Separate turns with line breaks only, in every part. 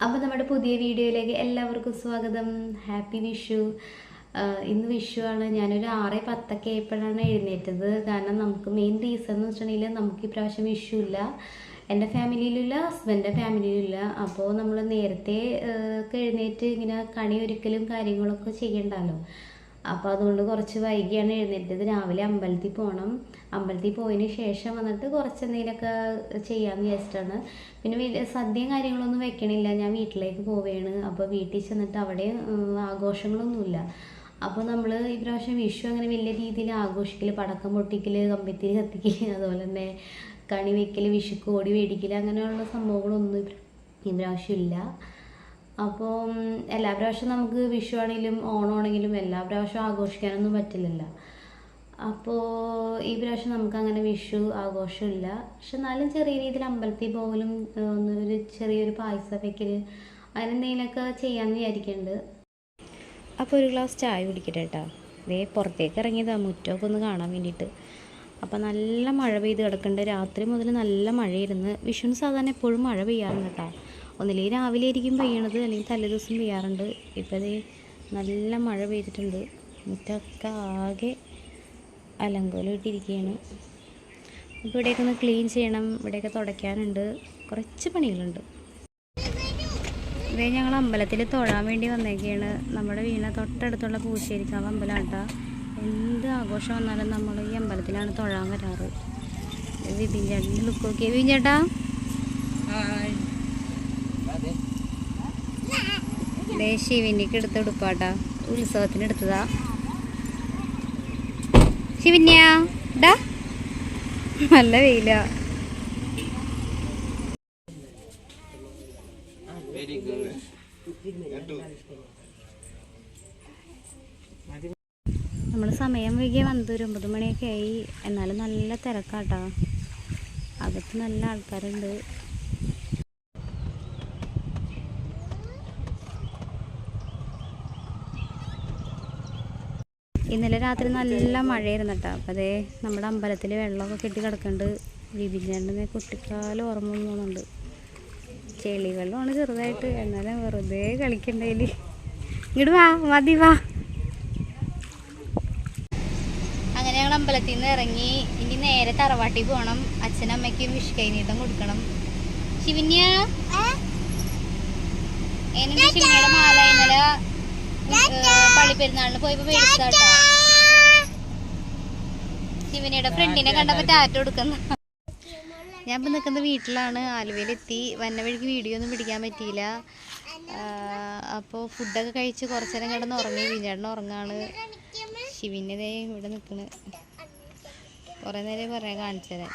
അപ്പോൾ നമ്മുടെ പുതിയ വീഡിയോയിലേക്ക് എല്ലാവർക്കും സ്വാഗതം. ഹാപ്പി വിഷു. ഇന്ന് വിഷുവാണ്. ഞാനൊരു 6:10 ആയപ്പോഴാണ് എഴുന്നേറ്റത്. കാരണം നമുക്ക് മെയിൻ റീസൺ എന്ന് വെച്ചിട്ടുണ്ടെങ്കിൽ നമുക്ക് ഇപ്രാവശ്യം വിഷു ഇല്ല, എൻ്റെ ഫാമിലിയിലില്ല, ഹസ്ബൻഡിൻ്റെ ഫാമിലിയിലില്ല. അപ്പോൾ നമ്മൾ നേരത്തെ എഴുന്നേറ്റ് ഇങ്ങനെ കണി ഒരുക്കലും കാര്യങ്ങളൊക്കെ ചെയ്യണ്ടല്ലോ. അപ്പോൾ അതുകൊണ്ട് കുറച്ച് വൈകിയാണ് എഴുന്നേറ്റത്. രാവിലെ അമ്പലത്തിൽ പോകണം. അമ്പലത്തിൽ പോയതിന് ശേഷം വന്നിട്ട് കുറച്ച് എന്തെങ്കിലുമൊക്കെ ചെയ്യാമെന്ന് വിചാരിച്ചിട്ടാണ്. പിന്നെ വലിയ സദ്യയും കാര്യങ്ങളൊന്നും വെക്കണില്ല, ഞാൻ വീട്ടിലേക്ക് പോവുകയാണ്. അപ്പോൾ വീട്ടിൽ ചെന്നിട്ട് അവിടെ ആഘോഷങ്ങളൊന്നുമില്ല. അപ്പോൾ നമ്മൾ ഈ പ്രാവശ്യം വിഷു അങ്ങനെ വലിയ രീതിയിൽ ആഘോഷിക്കൽ, പടക്കം പൊട്ടിക്കൽ, കമ്പിത്തിരി കത്തിക്കൽ, അതുപോലെ തന്നെ കണി വയ്ക്കൽ, വിഷുക്ക് ഓടി മേടിക്കൽ, അങ്ങനെയുള്ള സംഭവങ്ങളൊന്നും ഈ പ്രാവശ്യം ഇല്ല. അപ്പോൾ എല്ലാ പ്രാവശ്യം നമുക്ക് വിഷു ആണെങ്കിലും ഓണമാണെങ്കിലും എല്ലാ പ്രാവശ്യവും ആഘോഷിക്കാനൊന്നും പറ്റില്ലല്ലോ. അപ്പോൾ ഈ പ്രാവശ്യം നമുക്ക് അങ്ങനെ വിഷു ആഘോഷമില്ല. പക്ഷെ എന്നാലും ചെറിയ രീതിയിൽ അമ്പലത്തിൽ പോകലും ഒരു ചെറിയൊരു പായസം വയ്ക്കൽ അങ്ങനെ എന്തെങ്കിലുമൊക്കെ ചെയ്യാമെന്ന് വിചാരിക്കുന്നുണ്ട്. അപ്പോൾ ഒരു ഗ്ലാസ് ചായ കുടിക്കട്ടെ കേട്ടോ. ഇതേ പുറത്തേക്ക് ഇറങ്ങിയതാണ് മുറ്റമൊക്കെ ഒന്ന് കാണാൻ വേണ്ടിയിട്ട്. അപ്പോൾ നല്ല മഴ പെയ്ത് കിടക്കുന്നുണ്ട്. രാത്രി മുതൽ നല്ല മഴയായിരുന്നു. വിഷുവിന് സാധാരണ എപ്പോഴും മഴ പെയ്യാറുണ്ട് കേട്ടോ. ഒന്നില്ലെങ്കിൽ രാവിലെ ആയിരിക്കും പെയ്യണത്, അല്ലെങ്കിൽ തലേ ദിവസം പെയ്യാറുണ്ട്. ഇപ്പോൾ അതേ നല്ല മഴ പെയ്തിട്ടുണ്ട്. മുറ്റമൊക്കെ ആകെ അലങ്കോലമായിട്ടിരിക്കുകയാണ്. അപ്പോൾ ഇവിടെയൊക്കെ ഒന്ന് ക്ലീൻ ചെയ്യണം, ഇവിടെയൊക്കെ തുടയ്ക്കാനുണ്ട്, കുറച്ച് പണികളുണ്ട്. ഇതേ ഞങ്ങൾ അമ്പലത്തിൽ തൊഴാൻ വേണ്ടി വന്നേക്കുകയാണ്. നമ്മുടെ വീടിന് തൊട്ടടുത്തുള്ള പൂശ്ശേരിക്കാവ് അമ്പലം കേട്ടോ. എന്ത് ആഘോഷം വന്നാലും നമ്മൾ ഈ അമ്പലത്തിലാണ് തൊഴാൻ വരാറ്. വിപിൻ ചേട്ടൻ്റെ ലുക്ക് നോക്കിയേ. വിപിൻ ചേട്ടാ, ശിവന്യക്ക് എടുത്ത ഉടുപ്പാട്ടാ, ഉത്സവത്തിന് എടുത്തതാ. ശിവന്യ ഡാ, നല്ല വെയില. നമ്മൾ സമയം വൈകിയ വന്നത് 9 മണിയൊക്കെ ആയി. എന്നാലും നല്ല തിരക്കാട്ടാ, അകത്ത് നല്ല ആൾക്കാരുണ്ട്. ഇന്നലെ രാത്രി നല്ല മഴയായിരുന്നു കേട്ടോ. അപ്പോൾ അതേ നമ്മുടെ അമ്പലത്തിൽ വെള്ളമൊക്കെ കെട്ടി കിടക്കുന്നുണ്ട്. വിപിൻ്റെ കുട്ടിക്കാലം ഓർമ്മ തോന്നുന്നുണ്ട്. ചെളി വെള്ളമാണ് ചെറുതായിട്ട്, എന്നാലും വെറുതെ കളിക്കണ്ടേൽ. ഇങ്ങോട്ട് വാ, മതി വാ. അങ്ങനെ ഞങ്ങൾ അമ്പലത്തിൽ നിന്ന് ഇറങ്ങി. ഇനി നേരെ തറവാട്ടിൽ പോകണം. അച്ഛനമ്മയ്ക്കും വിഷു കൈനീട്ടം കൊടുക്കണം. ശിവന്യ ശിവനിയുടെ മാല ഇന്നലെ പള്ളിപ്പെരുന്നാളിന് പോയപ്പോ മേടിച്ചതാട്ടോ. ശിവനിയുടെ ഫ്രണ്ടിനെ കണ്ടപ്പോ ടാറ്റ കൊടുക്കുന്ന. ഞാൻ ഇപ്പൊ നിൽക്കുന്നത് വീട്ടിലാണ്. ആലുവയിലെത്തി. വന്ന വഴിക്ക് വീഡിയോ ഒന്നും പിടിക്കാൻ പറ്റിയില്ല. അപ്പോൾ ഫുഡൊക്കെ കഴിച്ച് കുറച്ചു നേരം കിടന്ന് ഉറങ്ങി. വിചാരണ ഉറങ്ങാണ്. ശിവനതേ ഇവിടെ നിൽക്കണ്. കുറേ നേരം പറയാൻ കാണിച്ചു തരാൻ.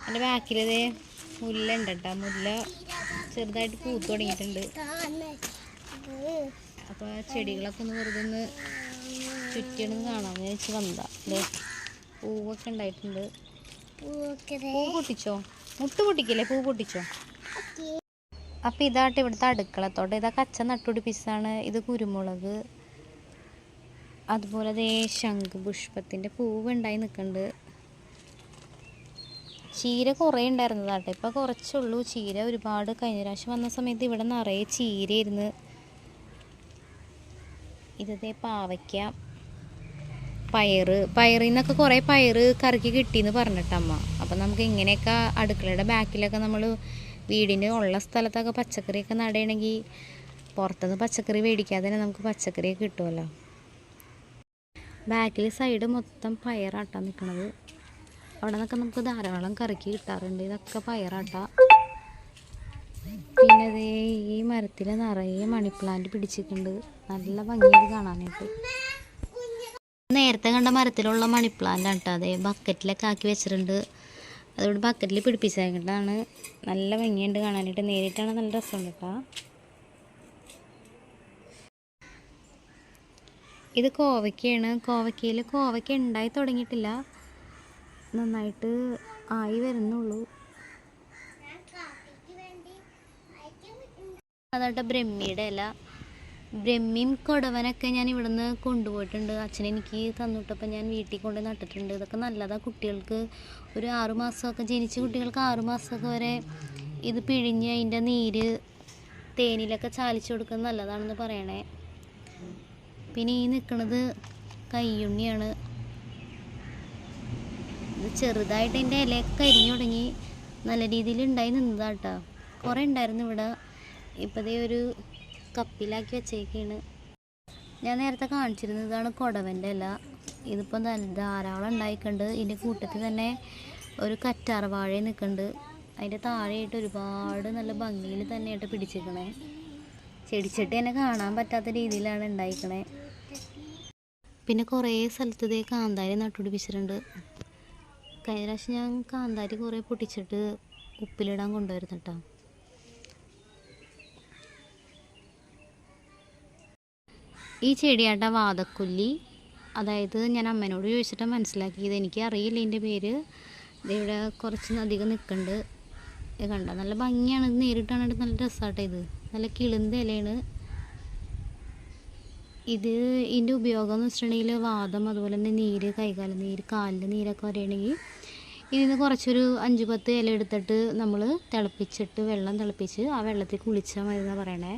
എൻ്റെ ബാക്കിലതേ മുല്ല ഉണ്ട് കേട്ടോ. മുല്ല ചെറുതായിട്ട് പൂത്ത് തുടങ്ങിയിട്ടുണ്ട്. അപ്പോൾ ചെടികളൊക്കെ ഒന്ന് വെറുതെ ഒന്ന് ചുറ്റിയൊന്ന് കാണാമെന്ന് വെച്ച് വന്നതാ. അല്ലേ, പൂവൊക്കെ ഉണ്ടായിട്ടുണ്ട്. പൂ പൊട്ടിച്ചോ? മുട്ട് പൊട്ടിക്കല്ലേ, പൂ പൊട്ടിച്ചോ? അപ്പം ഇതാട്ടെ ഇവിടുത്തെ അടുക്കളത്തോട്ട്. ഇതൊക്കെ അച്ഛൻ നട്ടുപിടിപ്പിച്ചതാണ്. ഇത് കുരുമുളക്, അതുപോലെ അതേ ശംഖുപുഷ്പത്തിൻ്റെ പൂവ് ഉണ്ടായി നിൽക്കുന്നുണ്ട്. ചീര കുറേ ഉണ്ടായിരുന്നതാട്ടെ, ഇപ്പം കുറച്ചുള്ളൂ. ചീര ഒരുപാട് കഴിഞ്ഞ പ്രാവശ്യം വന്ന സമയത്ത് ഇവിടെ നിറയെ ചീരയായിരുന്നു. ഇതേ പാവയ്ക്ക, പയറിൽ നിന്നൊക്കെ കുറേ പയറ് കറിക്ക് കിട്ടിയെന്ന് പറഞ്ഞിട്ടമ്മ. അപ്പം നമുക്ക് ഇങ്ങനെയൊക്കെ അടുക്കളയുടെ ബാക്കിലൊക്കെ നമ്മൾ വീടിന് ഉള്ള സ്ഥലത്തൊക്കെ പച്ചക്കറിയൊക്കെ നടണമെങ്കിൽ പുറത്തുനിന്ന് പച്ചക്കറി മേടിക്കാതെ തന്നെ നമുക്ക് പച്ചക്കറിയൊക്കെ കിട്ടുമല്ലോ. ബാക്കിൽ സൈഡ് മൊത്തം പയറാട്ടാൻ നിൽക്കണത്. അവിടെ നിന്നൊക്കെ നമുക്ക് ധാരാളം കറിക്ക് കിട്ടാറുണ്ട്. ഇതൊക്കെ പയറാട്ട. പിന്നെ അതേ ഈ മരത്തിൽ നിറയെ മണി പ്ലാന്റ് പിടിച്ചിട്ടുണ്ട്. നല്ല ഭംഗിയത് കാണാനായിട്ട്. നേരത്തെ കണ്ട മരത്തിലുള്ള മണി പ്ലാന്റ് കേട്ടോ. അതേ ബക്കറ്റിലൊക്കെ ആക്കി വെച്ചിട്ടുണ്ട്. അതുകൊണ്ട് ബക്കറ്റിൽ പിടിപ്പിച്ചേക്കട്ടാണ്. നല്ല ഭംഗിയുണ്ട് കാണാനായിട്ട്. നേരിട്ടാണ് നല്ല രസമുണ്ട് കേട്ടോ. ഇത് കോവയ്ക്കയാണ്. കോവയ്ക്കയിൽ കോവയ്ക്ക ഉണ്ടായി തുടങ്ങിയിട്ടില്ല, നന്നായിട്ട് ആയി വരുന്നുള്ളൂ. അതാട്ടെ ബ്രഹ്മിയുടെ ഇല. ബ്രഹ്മിയും കൊടവനൊക്കെ ഞാൻ ഇവിടുന്ന് കൊണ്ടുപോയിട്ടുണ്ട്. അച്ഛൻ എനിക്ക് തന്നിട്ടപ്പോൾ ഞാൻ വീട്ടിൽ കൊണ്ട് നട്ടിട്ടുണ്ട്. ഇതൊക്കെ നല്ലതാണ് കുട്ടികൾക്ക്. ഒരു 6 മാസമൊക്കെ ജനിച്ച കുട്ടികൾക്ക് 6 മാസമൊക്കെ വരെ ഇത് പിഴിഞ്ഞ് അതിൻ്റെ നീര് തേനിലൊക്കെ ചാലിച്ചു കൊടുക്കുന്നത് നല്ലതാണെന്ന് പറയണേ. പിന്നെ ഈ നിൽക്കുന്നത് കയ്യുണ്ണിയാണ്. ഇത് ചെറുതായിട്ട് എൻ്റെ ഇലയൊക്കെ കരിഞ്ഞു തുടങ്ങി. നല്ല രീതിയിൽ ഉണ്ടായി നിന്നതാട്ടോ. കുറേ ഉണ്ടായിരുന്നു ഇവിടെ. ഇപ്പോഴേ ഒരു കപ്പിലാക്കി വെച്ചേക്കാണ്. ഞാൻ നേരത്തെ കാണിച്ചിരുന്നത് ഇതാണ് കൊടവൻ്റെ ഇല. ഇതിപ്പോൾ ധാരാളം ഉണ്ടായിട്ടുണ്ട്. ഇതിൻ്റെ കൂട്ടത്തിൽ തന്നെ ഒരു കറ്റാർ വാഴ നിൽക്കുന്നുണ്ട്. അതിൻ്റെ താഴെയായിട്ട് ഒരുപാട് നല്ല ഭംഗിയിൽ തന്നെയായിട്ട് പിടിച്ചിരിക്കണേ. ചെടിച്ചട്ടി തന്നെ കാണാൻ പറ്റാത്ത രീതിയിലാണ് ഉണ്ടായിക്കണേ. പിന്നെ കുറേ സ്ഥലത്ത് ഇതേ കാന്താരി നട്ടുപിടിപ്പിച്ചിട്ടുണ്ട്. കഴിഞ്ഞ പ്രാവശ്യം ഞാൻ കാന്താരി കുറേ പൊട്ടിച്ചിട്ട് ഉപ്പിലിടാൻ കൊണ്ടുവരുന്നു കേട്ടോ. ഈ ചെടിയാട്ട വാതക്കൊല്ലി. അതായത് ഞാൻ അമ്മേനോട് ചോദിച്ചിട്ടാണ് മനസ്സിലാക്കിയത്. എനിക്ക് അറിയില്ല ഇതിൻ്റെ പേര്. ഇവിടെ കുറച്ച് അധികം നിൽക്കുന്നുണ്ട്. കണ്ട നല്ല ഭംഗിയാണ്. ഇത് നേരിട്ടാണ് നല്ല രസമാട്ടോ. ഇത് നല്ല കിളുന്ത ഇലയാണ്. ഇതിൻ്റെ ഉപയോഗം എന്ന് വെച്ചിട്ടുണ്ടെങ്കിൽ വാദം, അതുപോലെ തന്നെ നീര്, കൈകാല നീര്, കാലിൻ്റെ നീരൊക്കെ വരികയാണെങ്കിൽ ഇതിന് കുറച്ചൊരു 5-10 ഇല എടുത്തിട്ട് നമ്മൾ തിളപ്പിച്ചിട്ട് വെള്ളം തിളപ്പിച്ച് ആ വെള്ളത്തിൽ കുളിച്ചാൽ മതി എന്നാണ് പറയണേ.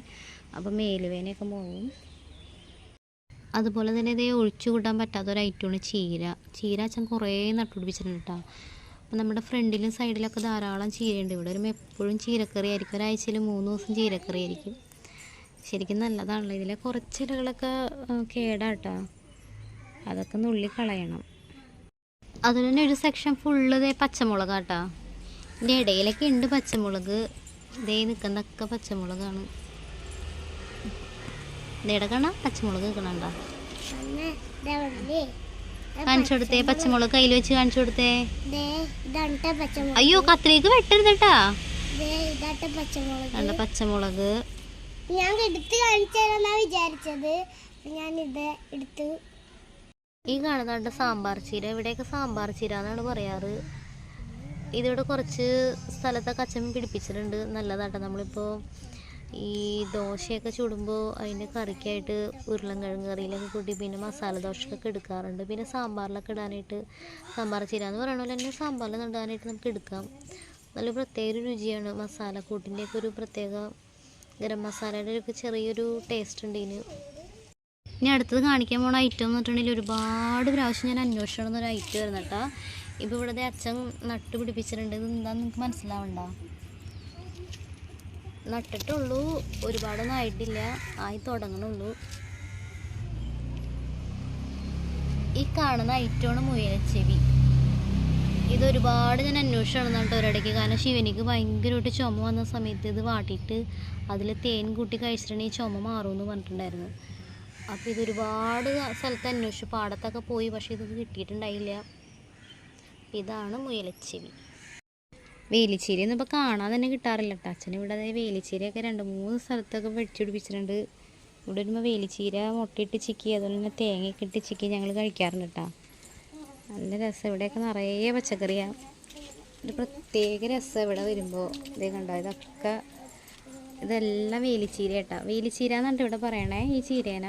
അപ്പോൾ മേലുവേനയൊക്കെ പോകും. അതുപോലെ തന്നെ ഇതേ ഒഴിച്ചു കൂട്ടാൻ പറ്റാത്തൊരു ഐറ്റമാണ് ചീര. ചീര അച്ഛൻ കുറേ നട്ടുപിടിപ്പിച്ചിട്ടുണ്ട് കേട്ടോ. അപ്പോൾ നമ്മുടെ ഫ്രണ്ടിലും സൈഡിലൊക്കെ ധാരാളം ചീരയുണ്ട്. ഇവിടെ ഒരു എപ്പോഴും ചീരക്കറി ആയിരിക്കും. ഒരാഴ്ചയിൽ 3 ദിവസം ചീരക്കറി ആയിരിക്കും. ശരിക്കും നല്ലതാണല്ലോ. ഇതിലെ കുറച്ച് ഇലകളൊക്കെ കേടാട്ടോ. അതൊക്കെ നുള്ളി കളയണം. അതുപോലെ തന്നെ ഒരു സെക്ഷൻ ഫുള്ള് ഇതേ പച്ചമുളക് കേട്ടോ. ഇതിൻ്റെ ഇടയിലൊക്കെ ഉണ്ട് പച്ചമുളക്. ഇതേ നിൽക്കുന്നതൊക്കെ പച്ചമുളകാണ്. ഇതേടെ കാണാം പച്ചമുളക് നിൽക്കണുണ്ടോ? കാണിച്ചു കൊടുത്തേ. പച്ചമുളക് കയ്യിൽ വെച്ച് കാണിച്ചു കൊടുത്തേ. അയ്യോ കത്രിക്ക് വെട്ടരുത് കേട്ടാ. കണ്ട പച്ചമുളക്
ഞാൻ എടുത്ത് കാണിച്ചാ വിചാരിച്ചത്. ഞാനിത് എടുത്തു.
ഈ കാണുന്നുണ്ട് സാമ്പാർ ചീര. ഇവിടെയൊക്കെ സാമ്പാർ ചീര എന്നാണ് പറയാറ്. ഇതിവിടെ കുറച്ച് സ്ഥലത്തൊക്കെ അച്ഛൻ പിടിപ്പിച്ചിട്ടുണ്ട്. നല്ലതാട്ടോ. നമ്മളിപ്പോൾ ഈ ദോശയൊക്കെ ചുടുമ്പോൾ അതിൻ്റെ കറിക്കായിട്ട് ഉരുളൻകിഴങ്ങ് കറിയിലൊക്കെ കൂട്ടി പിന്നെ മസാല ദോശക്കൊക്കെ എടുക്കാറുണ്ട്. പിന്നെ സാമ്പാറിലൊക്കെ ഇടാനായിട്ട് സാമ്പാർ ചീര എന്ന് പറയണ പോലെ തന്നെ സാമ്പാറിൽ ഇടാനായിട്ട് നമുക്ക് എടുക്കാം. നല്ല പ്രത്യേക ഒരു രുചിയാണ്. മസാലക്കൂട്ടിൻ്റെയൊക്കെ ഒരു പ്രത്യേക ഗരം മസാലയുടെ ഒക്കെ ചെറിയൊരു ടേസ്റ്റ് ഉണ്ട് ഇതിന്. ഇനി അടുത്തത് കാണിക്കാൻ പോണ ഐറ്റം എന്ന് പറഞ്ഞിട്ടുണ്ടെങ്കിൽ ഒരുപാട് പ്രാവശ്യം ഞാൻ അന്വേഷിച്ചു നടന്നൊരു ഐറ്റം വരുന്ന കേട്ടോ. ഇപ്പോൾ ഇവിടുത്തെ അച്ഛൻ നട്ട് പിടിപ്പിച്ചിട്ടുണ്ട്. ഇത് എന്താണെന്ന് നിങ്ങൾക്ക് മനസ്സിലാവണ്ട. നട്ടിട്ടുള്ളൂ, ഒരുപാടൊന്നും ആയിട്ടില്ല, ആയി തുടങ്ങണുള്ളൂ. ഈ കാണുന്ന ഐറ്റമാണ് മുയലച്ചെവി. ഇതൊരുപാട് ഞാൻ അന്വേഷിച്ച് നടന്നിട്ട് ഒരിടയ്ക്ക്. കാരണം ശിവനിക്ക് ഭയങ്കരമായിട്ട് ചുമ വന്ന സമയത്ത് ഇത് വാട്ടിയിട്ട് അതിൽ തേൻ കൂട്ടി കഴിച്ചിട്ടുണ്ടെങ്കിൽ ഈ ചുമ മാറുമെന്ന് പറഞ്ഞിട്ടുണ്ടായിരുന്നു. അപ്പോൾ ഇതൊരുപാട് സ്ഥലത്ത് അന്വേഷിച്ചു, പാടത്തൊക്കെ പോയി, പക്ഷേ ഇത് കിട്ടിയിട്ടുണ്ടായില്ല. ഇതാണ് മുയലച്ചെവി. വേലിച്ചീരയൊന്നും ഇപ്പോൾ കാണാൻ തന്നെ കിട്ടാറില്ല കേട്ടോ. അച്ഛൻ ഇവിടെ വേലിച്ചീരയൊക്കെ 2-3 സ്ഥലത്തൊക്കെ വെച്ചുപിടിപ്പിച്ചിട്ടുണ്ട്. ഇവിടെ വരുമ്പോൾ വേലിച്ചീര മുട്ടയിട്ട് ചിക്കി, അതുപോലെ തന്നെ തേങ്ങയൊക്കെ ഇട്ട് ചിക്കി ഞങ്ങൾ കഴിക്കാറുണ്ട് കേട്ടോ. നല്ല രസം. ഇവിടെയൊക്കെ നിറയെ പച്ചക്കറിയാണ്. ഒരു പ്രത്യേക രസം ഇവിടെ വരുമ്പോൾ. ഇതേ കണ്ടോ, ഇതെല്ലാം വേലിച്ചീര കേട്ടോ. വേലിച്ചീര എന്നിട്ട് ഇവിടെ പറയണേ. ഈ ചീരേന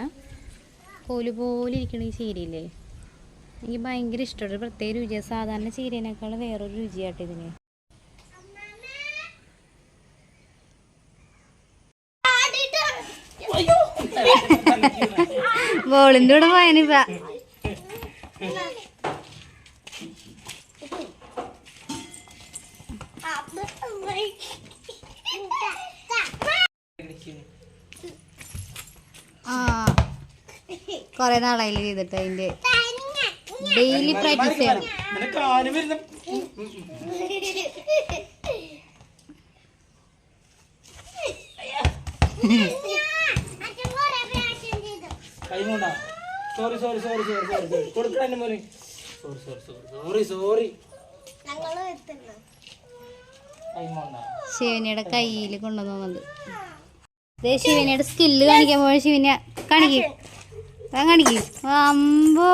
കോല് പോലെ ഇരിക്കണ ഈ ചീരയില്ലേ, എനിക്ക് ഭയങ്കര ഇഷ്ടമാണ്. ഒരു പ്രത്യേക രുചിയാണ്. സാധാരണ ചീരേനേക്കാൾ വേറൊരു രുചിയാട്ടോ ഇതിന്. ബോളിൻ്റെ കൂടെ പോയനിപ്പ കൊറേ നാളായില്ല ചെയ്തിട്ട് അതിന്റെ ഡെയിലി പ്രാക്ടീസ് ചെയ്യണം. ശിവനിയുടെ കയ്യിൽ കൊണ്ടുവന്നുണ്ട്. ശിവനിയുടെ സ്കില്ല് കാണിക്കാൻ പോയ ശിവനെ കാണിക്കും. അമ്പോ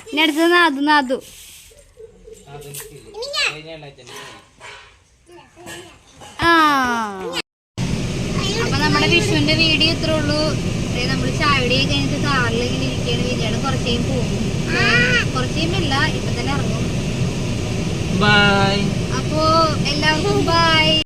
ഇനി അടുത്തത് നാദു. അപ്പൊ നമ്മുടെ വിഷുവിന്റെ വീഡിയോ ഇത്രേ ഉള്ളൂ. നമ്മൾ ചായയുടെയൊക്കെ കഴിഞ്ഞിട്ട് കാറിൽ ഇങ്ങനെ ഇരിക്കുകയാണ്. വിജയാണ് കുറച്ചേയും പോകും. കുറച്ചേയും ഇല്ല, ഇപ്പൊ തന്നെ ഇറങ്ങും. അപ്പോ എല്ലാവർക്കും ബൈ.